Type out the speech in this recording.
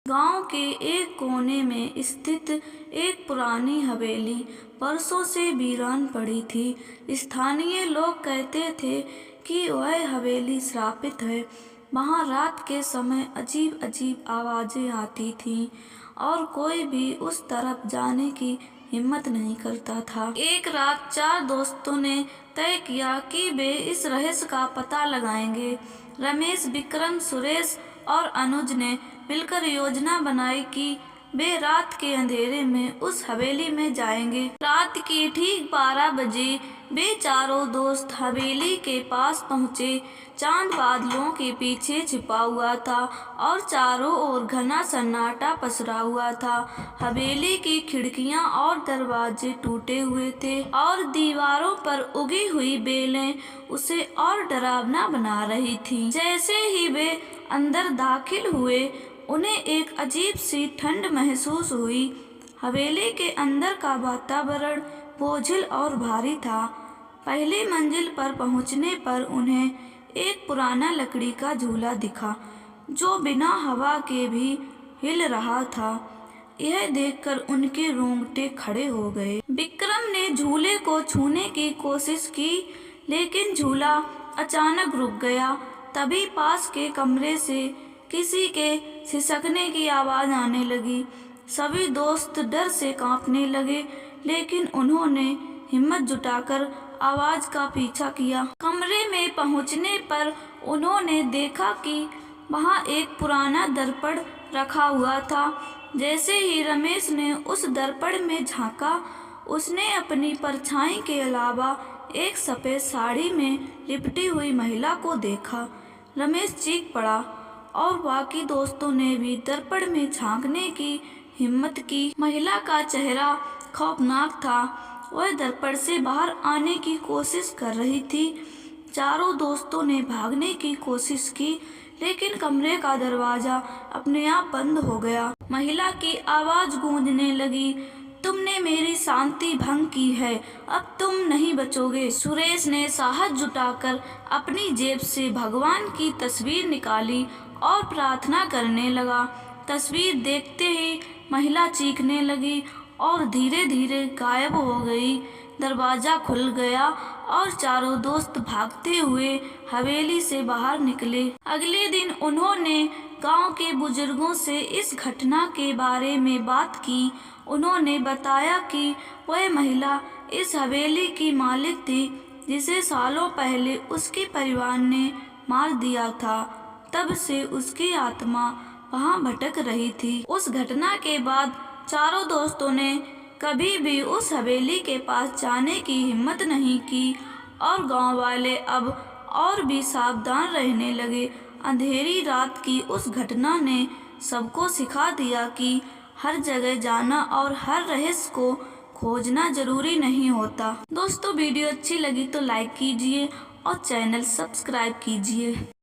गांव के एक कोने में स्थित एक पुरानी हवेली बरसों से वीरान पड़ी थी। स्थानीय लोग कहते थे कि वह हवेली श्रापित है। वहां रात के समय अजीब अजीब आवाजें आती थीं और कोई भी उस तरफ जाने की हिम्मत नहीं करता था। एक रात 4 दोस्तों ने तय किया कि वे इस रहस्य का पता लगाएंगे। रमेश, विक्रम, सुरेश और अनुज ने मिलकर योजना बनाई कि वे रात के अंधेरे में उस हवेली में जाएंगे। रात के ठीक 12 बजे वे चारों दोस्त हवेली के पास पहुंचे। चांद बादलों के पीछे छिपा हुआ था और चारों ओर घना सन्नाटा पसरा हुआ था। हवेली की खिड़कियां और दरवाजे टूटे हुए थे और दीवारों पर उगी हुई बेलें उसे और डरावना बना रही थीं। जैसे ही वे अंदर दाखिल हुए, उन्हें एक अजीब सी ठंड महसूस हुई। हवेली के अंदर का वातावरण बोझिल और भारी था। पहली मंजिल पर पहुंचने पर उन्हें एक पुराना लकड़ी का झूला दिखा जो बिना हवा के भी हिल रहा था। यह देखकर उनके रोंगटे खड़े हो गए। विक्रम ने झूले को छूने की कोशिश की, लेकिन झूला अचानक रुक गया। तभी पास के कमरे से किसी के सिसकने की आवाज आने लगी। सभी दोस्त डर से कांपने लगे, लेकिन उन्होंने हिम्मत जुटाकर आवाज का पीछा किया। कमरे में पहुंचने पर उन्होंने देखा कि वहां एक पुराना दर्पण रखा हुआ था। जैसे ही रमेश ने उस दर्पण में झांका, उसने अपनी परछाई के अलावा एक सफेद साड़ी में लिपटी हुई महिला को देखा। रमेश चीख पड़ा और बाकी दोस्तों ने भी दर्पण में झांकने की हिम्मत की। महिला का चेहरा खौफनाक था। वह दर्पण से बाहर आने की कोशिश कर रही थी। चारों दोस्तों ने भागने की कोशिश की, लेकिन कमरे का दरवाजा अपने आप बंद हो गया। महिला की आवाज गूंजने लगी, तुमने मेरी शांति भंग की है, अब तुम नहीं बचोगे। सुरेश ने साहस जुटाकर अपनी जेब से भगवान की तस्वीर निकाली और प्रार्थना करने लगा। तस्वीर देखते ही महिला चीखने लगी और धीरे धीरे गायब हो गई। दरवाजा खुल गया और चारों दोस्त भागते हुए हवेली से बाहर निकले। अगले दिन उन्होंने गांव के बुजुर्गों से इस घटना के बारे में बात की। उन्होंने बताया कि वह महिला इस हवेली की मालिक थी, जिसे सालों पहले उसके परिवार ने मार दिया था। तब से उसकी आत्मा वहां भटक रही थी। उस घटना के बाद चारों दोस्तों ने कभी भी उस हवेली के पास जाने की हिम्मत नहीं की और गांव वाले अब और भी सावधान रहने लगे। अंधेरी रात की उस घटना ने सबको सिखा दिया कि हर जगह जाना और हर रहस्य को खोजना जरूरी नहीं होता। दोस्तों, वीडियो अच्छी लगी तो लाइक कीजिए और चैनल सब्सक्राइब कीजिए।